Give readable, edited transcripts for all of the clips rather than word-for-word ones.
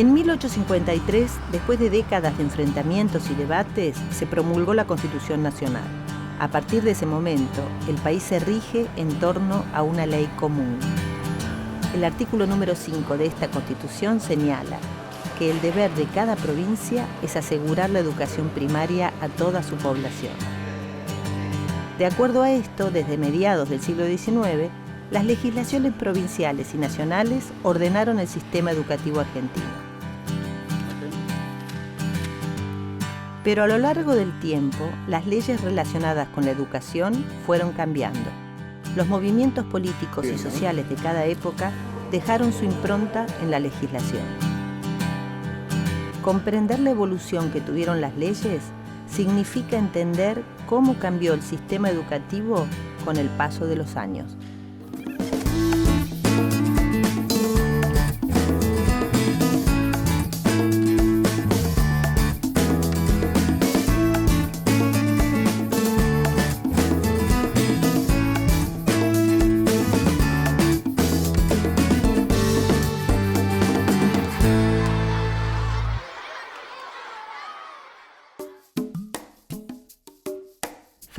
En 1853, después de décadas de enfrentamientos y debates, se promulgó la Constitución Nacional. A partir de ese momento, el país se rige en torno a una ley común. El artículo número 5 de esta Constitución señala que el deber de cada provincia es asegurar la educación primaria a toda su población. De acuerdo a esto, desde mediados del siglo XIX, las legislaciones provinciales y nacionales ordenaron el sistema educativo argentino. Pero a lo largo del tiempo, las leyes relacionadas con la educación fueron cambiando. Los movimientos políticos y sociales de cada época dejaron su impronta en la legislación. Comprender la evolución que tuvieron las leyes significa entender cómo cambió el sistema educativo con el paso de los años.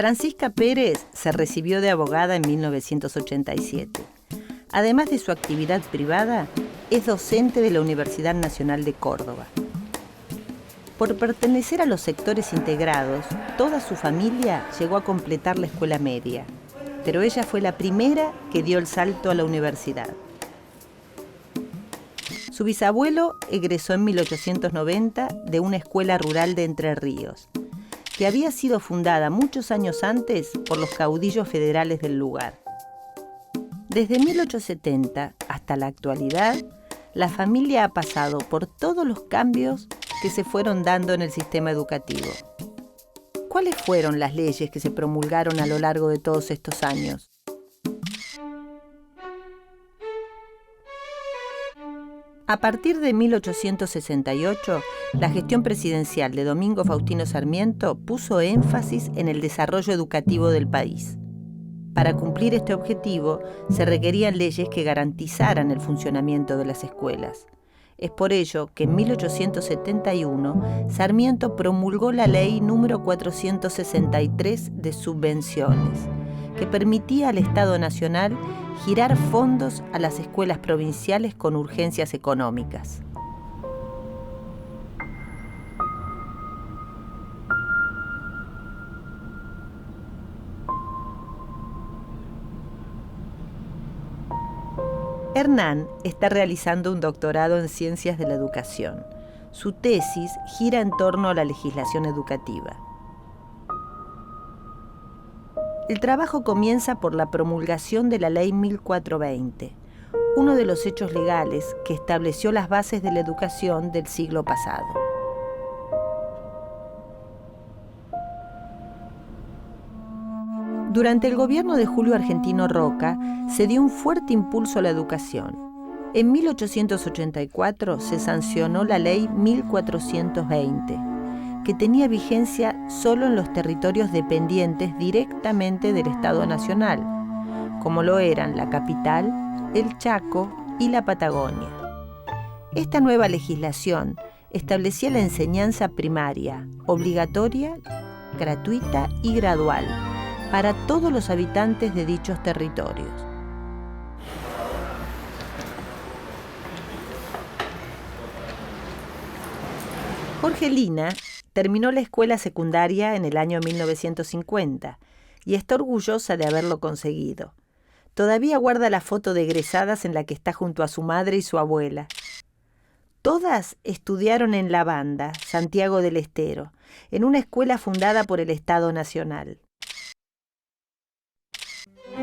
Francisca Pérez se recibió de abogada en 1987. Además de su actividad privada, es docente de la Universidad Nacional de Córdoba. Por pertenecer a los sectores integrados, toda su familia llegó a completar la escuela media, pero ella fue la primera que dio el salto a la universidad. Su bisabuelo egresó en 1890 de una escuela rural de Entre Ríos, que había sido fundada muchos años antes por los caudillos federales del lugar. Desde 1870 hasta la actualidad, la familia ha pasado por todos los cambios que se fueron dando en el sistema educativo. ¿Cuáles fueron las leyes que se promulgaron a lo largo de todos estos años? A partir de 1868, la gestión presidencial de Domingo Faustino Sarmiento puso énfasis en el desarrollo educativo del país. Para cumplir este objetivo, se requerían leyes que garantizaran el funcionamiento de las escuelas. Es por ello que en 1871, Sarmiento promulgó la Ley número 463 de subvenciones, que permitía al Estado Nacional girar fondos a las escuelas provinciales con urgencias económicas. Hernán está realizando un doctorado en Ciencias de la Educación. Su tesis gira en torno a la legislación educativa. El trabajo comienza por la promulgación de la Ley 1420, uno de los hechos legales que estableció las bases de la educación del siglo pasado. Durante el gobierno de Julio Argentino Roca se dio un fuerte impulso a la educación. En 1884 se sancionó la Ley 1420, que tenía vigencia solo en los territorios dependientes directamente del Estado Nacional, como lo eran la capital, el Chaco y la Patagonia. Esta nueva legislación establecía la enseñanza primaria, obligatoria, gratuita y gradual, para todos los habitantes de dichos territorios. Jorgelina terminó la escuela secundaria en el año 1950 y está orgullosa de haberlo conseguido. Todavía guarda la foto de egresadas en la que está junto a su madre y su abuela. Todas estudiaron en La Banda, Santiago del Estero, en una escuela fundada por el Estado Nacional.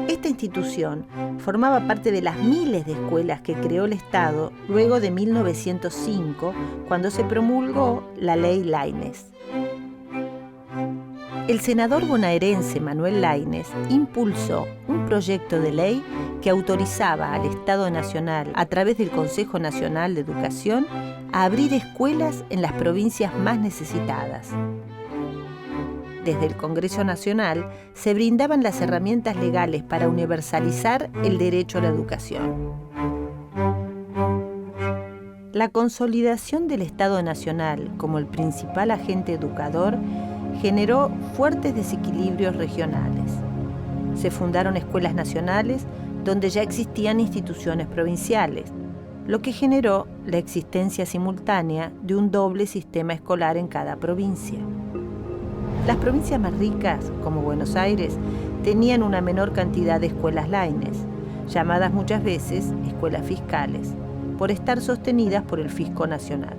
Esta institución formaba parte de las miles de escuelas que creó el Estado luego de 1905, cuando se promulgó la Ley Laínez. El senador bonaerense Manuel Laínez impulsó un proyecto de ley que autorizaba al Estado Nacional, a través del Consejo Nacional de Educación, a abrir escuelas en las provincias más necesitadas. Desde el Congreso Nacional se brindaban las herramientas legales para universalizar el derecho a la educación. La consolidación del Estado Nacional como el principal agente educador generó fuertes desequilibrios regionales. Se fundaron escuelas nacionales donde ya existían instituciones provinciales, lo que generó la existencia simultánea de un doble sistema escolar en cada provincia. Las provincias más ricas, como Buenos Aires, tenían una menor cantidad de escuelas laines, llamadas muchas veces escuelas fiscales, por estar sostenidas por el Fisco Nacional.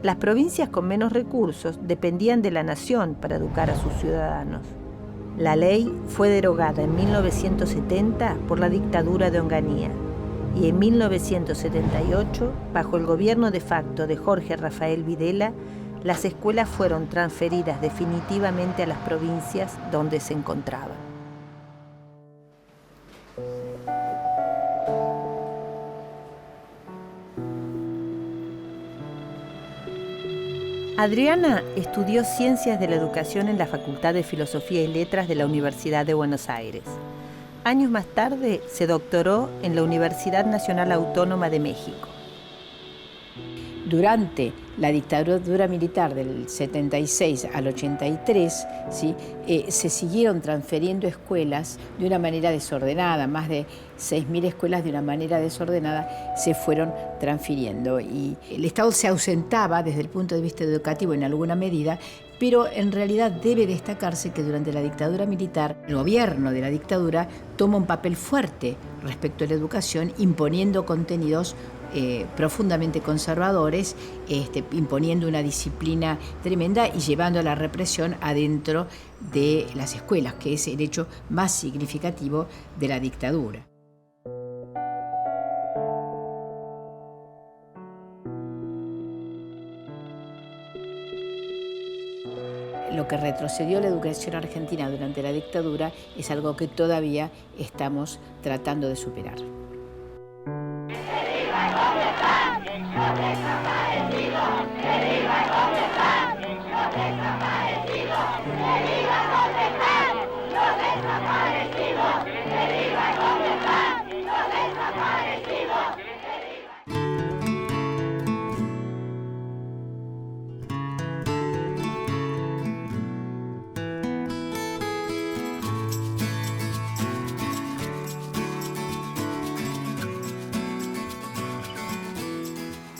Las provincias con menos recursos dependían de la nación para educar a sus ciudadanos. La ley fue derogada en 1970 por la dictadura de Onganía y en 1978, bajo el gobierno de facto de Jorge Rafael Videla, las escuelas fueron transferidas definitivamente a las provincias donde se encontraban. Adriana estudió Ciencias de la Educación en la Facultad de Filosofía y Letras de la Universidad de Buenos Aires. Años más tarde se doctoró en la Universidad Nacional Autónoma de México. Durante la dictadura militar del 76 al 83, ¿sí? Se siguieron transfiriendo escuelas de una manera desordenada, más de 6.000 escuelas de una manera desordenada se fueron transfiriendo. Y el Estado se ausentaba desde el punto de vista educativo en alguna medida, pero en realidad debe destacarse que durante la dictadura militar, el gobierno de la dictadura toma un papel fuerte respecto a la educación, imponiendo contenidos profundamente conservadores, imponiendo una disciplina tremenda y llevando la represión adentro de las escuelas, que es el hecho más significativo de la dictadura. Lo que retrocedió la educación argentina durante la dictadura es algo que todavía estamos tratando de superar.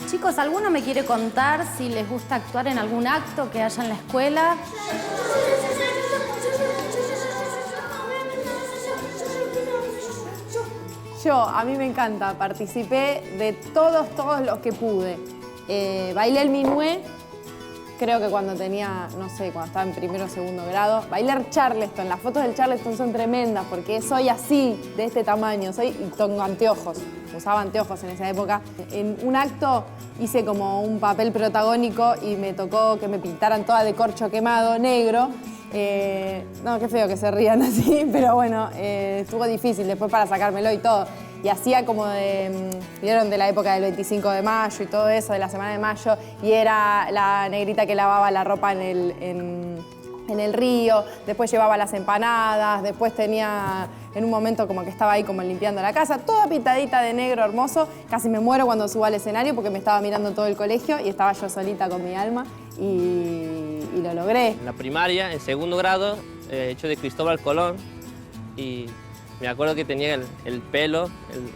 Chicos, ¿alguno me quiere contar si les gusta actuar en algún acto que haya en la escuela? A mí me encanta, participé de todos los que pude. Bailé el minué, creo que cuando tenía, no sé, cuando estaba en primero o segundo grado. Bailé el Charleston, las fotos del Charleston son tremendas porque soy así, de este tamaño, y tengo anteojos, usaba anteojos en esa época. En un acto hice como un papel protagónico y me tocó que me pintaran toda de corcho quemado, negro. No, qué feo que se rían así, pero bueno, estuvo difícil después para sacármelo y todo. Y hacía como vieron de la época del 25 de mayo y todo eso, de la Semana de Mayo, y era la negrita que lavaba la ropa en el río, después llevaba las empanadas, después tenía, en un momento como que estaba ahí como limpiando la casa, toda pintadita de negro, hermoso. Casi me muero cuando subo al escenario porque me estaba mirando todo el colegio y estaba yo solita con mi alma y lo logré. En la primaria, en segundo grado, hecho de Cristóbal Colón, y me acuerdo que tenía el pelo,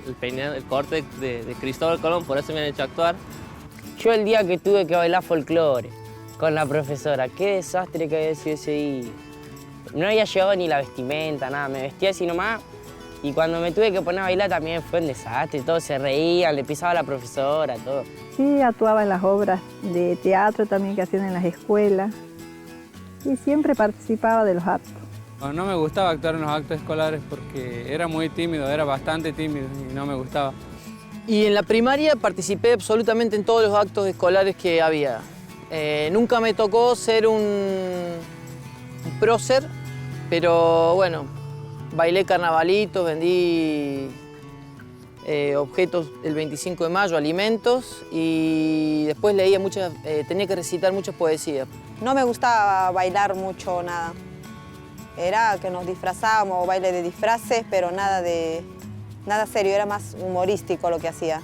el peinado, el corte de Cristóbal Colón, por eso me han hecho actuar. Yo el día que tuve que bailar folclore con la profesora, qué desastre que había sido ese día. No había llevado ni la vestimenta, nada, me vestía así nomás. Y cuando me tuve que poner a bailar también fue un desastre, todos se reían, le pisaba a la profesora, todo. Sí, actuaba en las obras de teatro también que hacían en las escuelas y siempre participaba de los actos. No me gustaba actuar en los actos escolares porque era muy tímido, era bastante tímido y no me gustaba. Y en la primaria participé absolutamente en todos los actos escolares que había. Nunca me tocó ser un prócer, pero bueno, bailé carnavalitos, vendí objetos el 25 de mayo, alimentos, y después leía tenía que recitar muchas poesías. No me gustaba bailar mucho, nada. Era que nos disfrazábamos, baile de disfraces, pero nada serio, era más humorístico lo que hacía.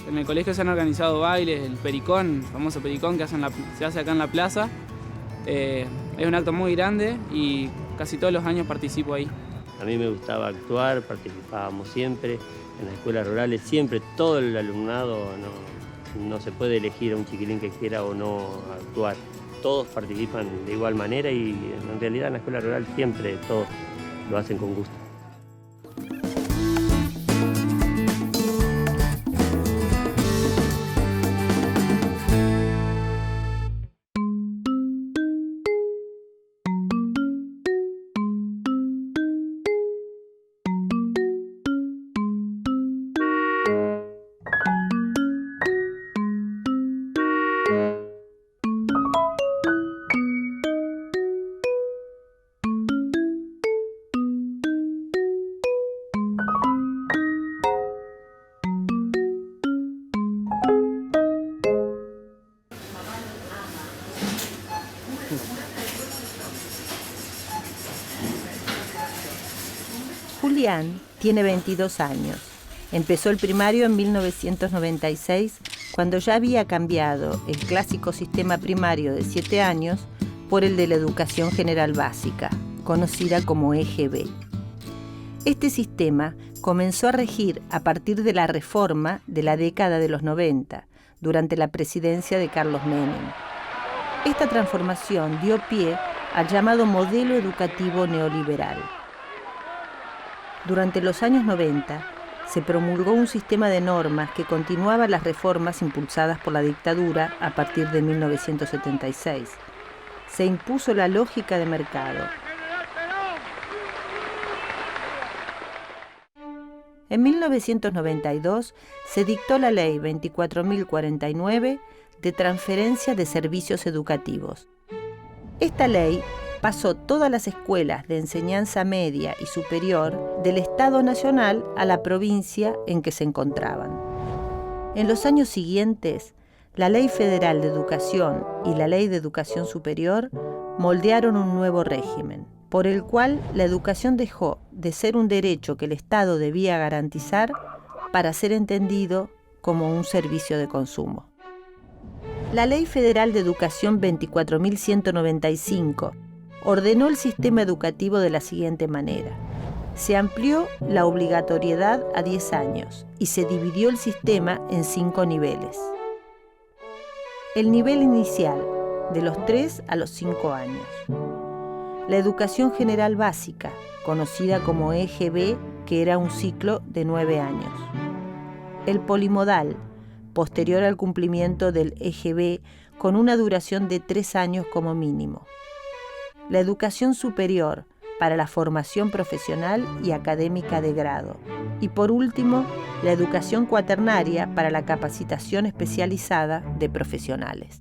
En el colegio se han organizado bailes, el pericón, el famoso pericón que se hace acá en la plaza. Es un acto muy grande y casi todos los años participo ahí. A mí me gustaba actuar, participábamos siempre. En las escuelas rurales siempre todo el alumnado, no se puede elegir a un chiquilín que quiera o no actuar. Todos participan de igual manera y en realidad en la escuela rural siempre todos lo hacen con gusto. Julián tiene 22 años. Empezó el primario en 1996, cuando ya había cambiado el clásico sistema primario de 7 años por el de la educación general básica, conocida como EGB. Este sistema comenzó a regir a partir de la reforma de la década de los 90, durante la presidencia de Carlos Menem. Esta transformación dio pie al llamado modelo educativo neoliberal. Durante los años 90, se promulgó un sistema de normas que continuaba las reformas impulsadas por la dictadura a partir de 1976. Se impuso la lógica de mercado. En 1992 se dictó la Ley 24.049 de transferencia de servicios educativos. Esta ley pasó todas las escuelas de enseñanza media y superior del Estado Nacional a la provincia en que se encontraban. En los años siguientes, la Ley Federal de Educación y la Ley de Educación Superior moldearon un nuevo régimen, por el cual la educación dejó de ser un derecho que el Estado debía garantizar para ser entendido como un servicio de consumo. La Ley Federal de Educación 24.195 ordenó el sistema educativo de la siguiente manera. Se amplió la obligatoriedad a 10 años y se dividió el sistema en 5 niveles. El nivel inicial, de los 3 a los 5 años. La educación general básica, conocida como EGB, que era un ciclo de 9 años. El polimodal, posterior al cumplimiento del EGB, con una duración de 3 años como mínimo. La educación superior, para la formación profesional y académica de grado. Y por último, la educación cuaternaria para la capacitación especializada de profesionales.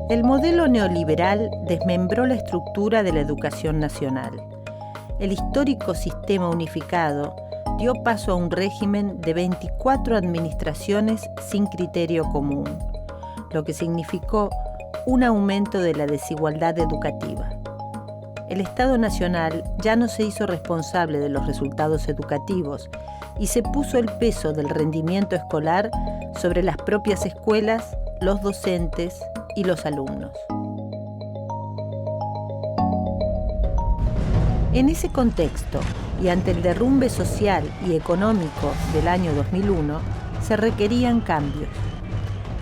El modelo neoliberal desmembró la estructura de la educación nacional. El histórico sistema unificado dio paso a un régimen de 24 administraciones sin criterio común, lo que significó un aumento de la desigualdad educativa. El Estado Nacional ya no se hizo responsable de los resultados educativos y se puso el peso del rendimiento escolar sobre las propias escuelas, los docentes y los alumnos. En ese contexto, y ante el derrumbe social y económico del año 2001, se requerían cambios.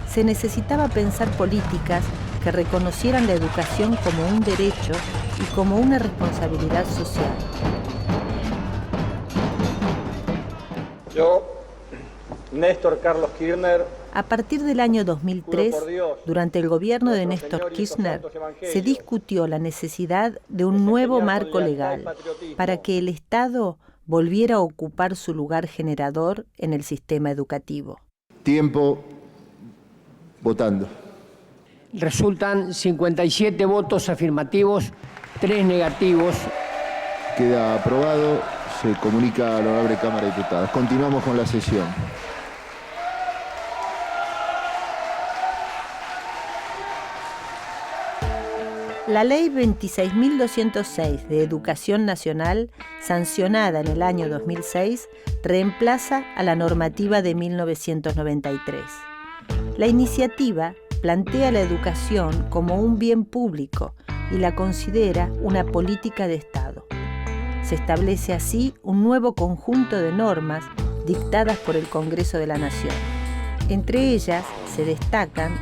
Se necesitaba pensar políticas que reconocieran la educación como un derecho y como una responsabilidad social. Yo, Néstor Carlos Kirchner. A partir del año 2003, durante el gobierno de Néstor Kirchner, se discutió la necesidad de un nuevo marco legal para que el Estado volviera a ocupar su lugar generador en el sistema educativo. Tiempo votando. Resultan 57 votos afirmativos, 3 negativos. Queda aprobado. Se comunica a la honorable Cámara de Diputados. Continuamos con la sesión. La Ley 26.206 de Educación Nacional, sancionada en el año 2006, reemplaza a la normativa de 1993. La iniciativa plantea la educación como un bien público y la considera una política de Estado. Se establece así un nuevo conjunto de normas dictadas por el Congreso de la Nación. Entre ellas se destacan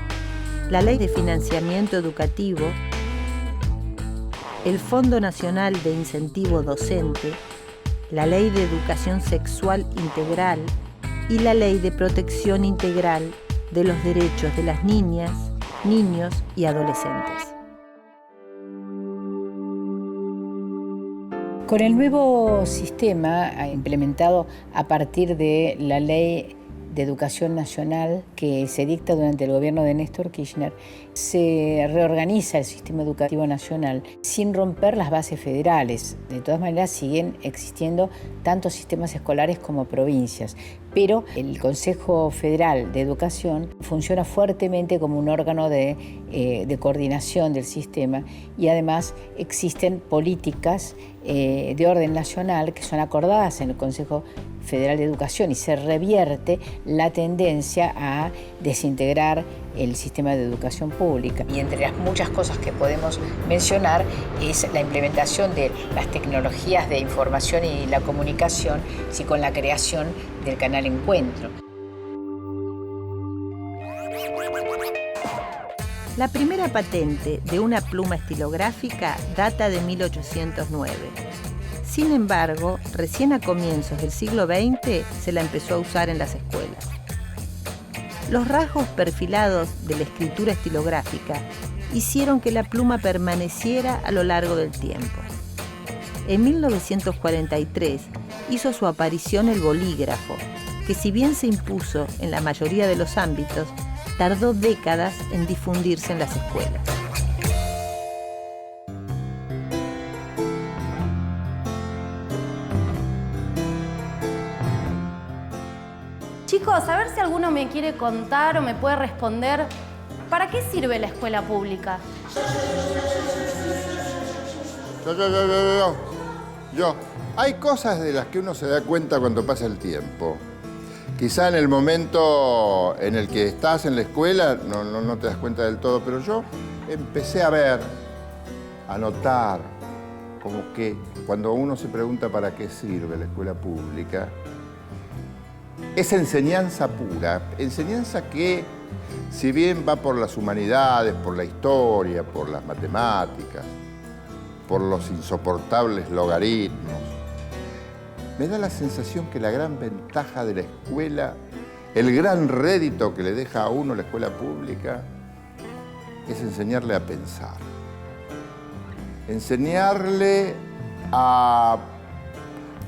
la Ley de Financiamiento Educativo, el Fondo Nacional de Incentivo Docente, la Ley de Educación Sexual Integral y la Ley de Protección Integral de los Derechos de las Niñas, Niños y Adolescentes. Con el nuevo sistema implementado a partir de la Ley de Educación Nacional que se dicta durante el gobierno de Néstor Kirchner, se reorganiza el sistema educativo nacional sin romper las bases federales. De todas maneras, siguen existiendo tanto sistemas escolares como provincias, pero el Consejo Federal de Educación funciona fuertemente como un órgano de coordinación del sistema y además existen políticas de orden nacional que son acordadas en el Consejo Federal de Educación y se revierte la tendencia a desintegrar el sistema de educación pública. Y entre las muchas cosas que podemos mencionar es la implementación de las tecnologías de información y la comunicación, sí, con la creación del canal Encuentro. La primera patente de una pluma estilográfica data de 1809. Sin embargo, recién a comienzos del siglo XX se la empezó a usar en las escuelas. Los rasgos perfilados de la escritura estilográfica hicieron que la pluma permaneciera a lo largo del tiempo. En 1943 hizo su aparición el bolígrafo, que si bien se impuso en la mayoría de los ámbitos, tardó décadas en difundirse en las escuelas. Chicos, a ver si alguno me quiere contar o me puede responder, ¿para qué sirve la escuela pública? Yo. Hay cosas de las que uno se da cuenta cuando pasa el tiempo. Quizá en el momento en el que estás en la escuela no te das cuenta del todo, pero yo empecé a ver, a notar, como que cuando uno se pregunta para qué sirve la escuela pública, es enseñanza pura, enseñanza que, si bien va por las humanidades, por la historia, por las matemáticas, por los insoportables logaritmos, me da la sensación que la gran ventaja de la escuela, el gran rédito que le deja a uno la escuela pública, es enseñarle a pensar. Enseñarle a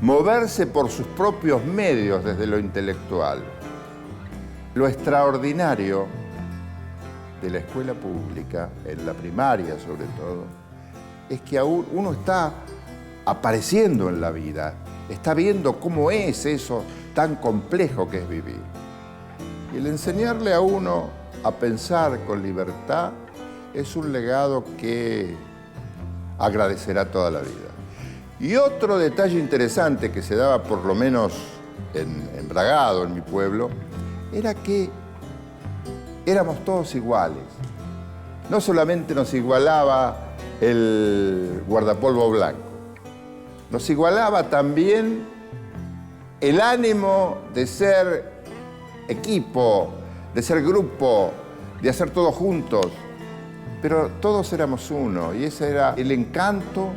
moverse por sus propios medios desde lo intelectual. Lo extraordinario de la escuela pública, en la primaria sobre todo, es que aún uno está apareciendo en la vida, está viendo cómo es eso tan complejo que es vivir. Y el enseñarle a uno a pensar con libertad es un legado que agradecerá toda la vida. Y otro detalle interesante que se daba por lo menos en Bragado, en mi pueblo, era que éramos todos iguales. No solamente nos igualaba el guardapolvo blanco, nos igualaba también el ánimo de ser equipo, de ser grupo, de hacer todo juntos. Pero todos éramos uno y ese era el encanto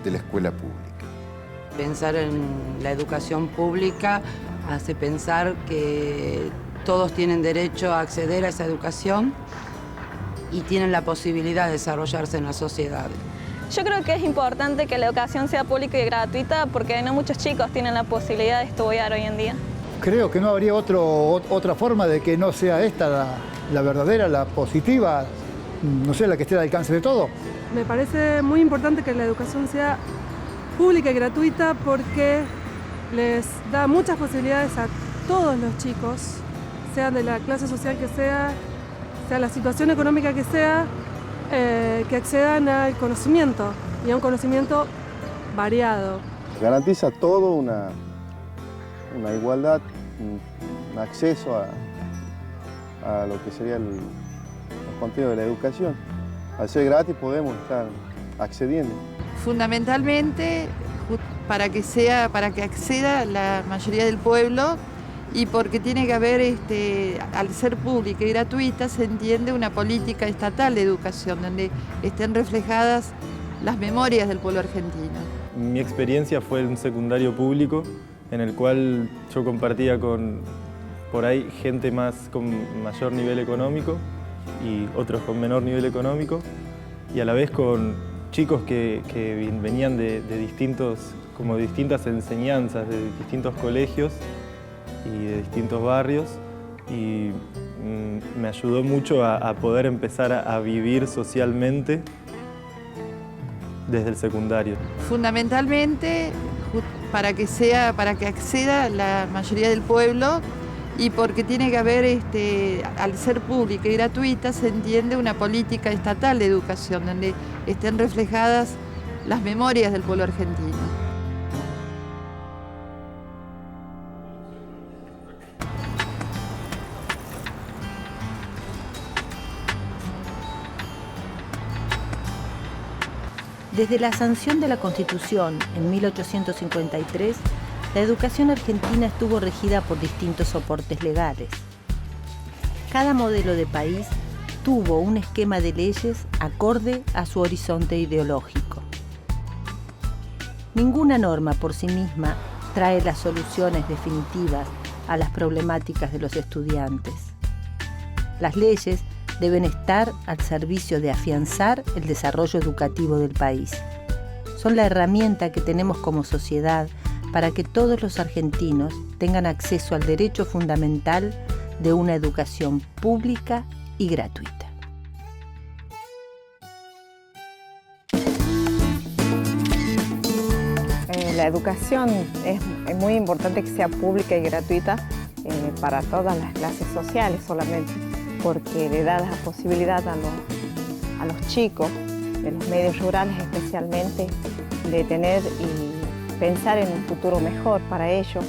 de la escuela pública. Pensar en la educación pública hace pensar que todos tienen derecho a acceder a esa educación y tienen la posibilidad de desarrollarse en la sociedad. Yo creo que es importante que la educación sea pública y gratuita porque no muchos chicos tienen la posibilidad de estudiar hoy en día. Creo que no habría otra forma de que no sea esta la verdadera, la positiva, no sé, la que esté al alcance de todo. Me parece muy importante que la educación sea pública y gratuita porque les da muchas posibilidades a todos los chicos, sean de la clase social que sea la situación económica que sea, que accedan al conocimiento y a un conocimiento variado. Garantiza todo una igualdad, un acceso a lo que sería los contenidos de la educación. Al ser gratis podemos estar accediendo. Fundamentalmente para que acceda la mayoría del pueblo y porque tiene que haber, al ser pública y gratuita, se entiende una política estatal de educación donde estén reflejadas las memorias del pueblo argentino. Mi experiencia fue en un secundario público en el cual yo compartía con, por ahí, gente con mayor nivel económico y otros con menor nivel económico, y a la vez con chicos que venían de distintas enseñanzas, de distintos colegios y de distintos barrios, y me ayudó mucho a poder empezar a vivir socialmente desde el secundario. Fundamentalmente para que acceda la mayoría del pueblo y porque tiene que haber, al ser pública y gratuita, se entiende una política estatal de educación donde estén reflejadas las memorias del pueblo argentino. Desde la sanción de la Constitución en 1853, la educación argentina estuvo regida por distintos soportes legales. Cada modelo de país tuvo un esquema de leyes acorde a su horizonte ideológico. Ninguna norma por sí misma trae las soluciones definitivas a las problemáticas de los estudiantes. Las leyes deben estar al servicio de afianzar el desarrollo educativo del país. Son la herramienta que tenemos como sociedad para que todos los argentinos tengan acceso al derecho fundamental de una educación pública y gratuita. La educación es muy importante que sea pública y gratuita para todas las clases sociales solamente, porque le da la posibilidad a los chicos de los medios rurales especialmente de tener y pensar en un futuro mejor para ellos.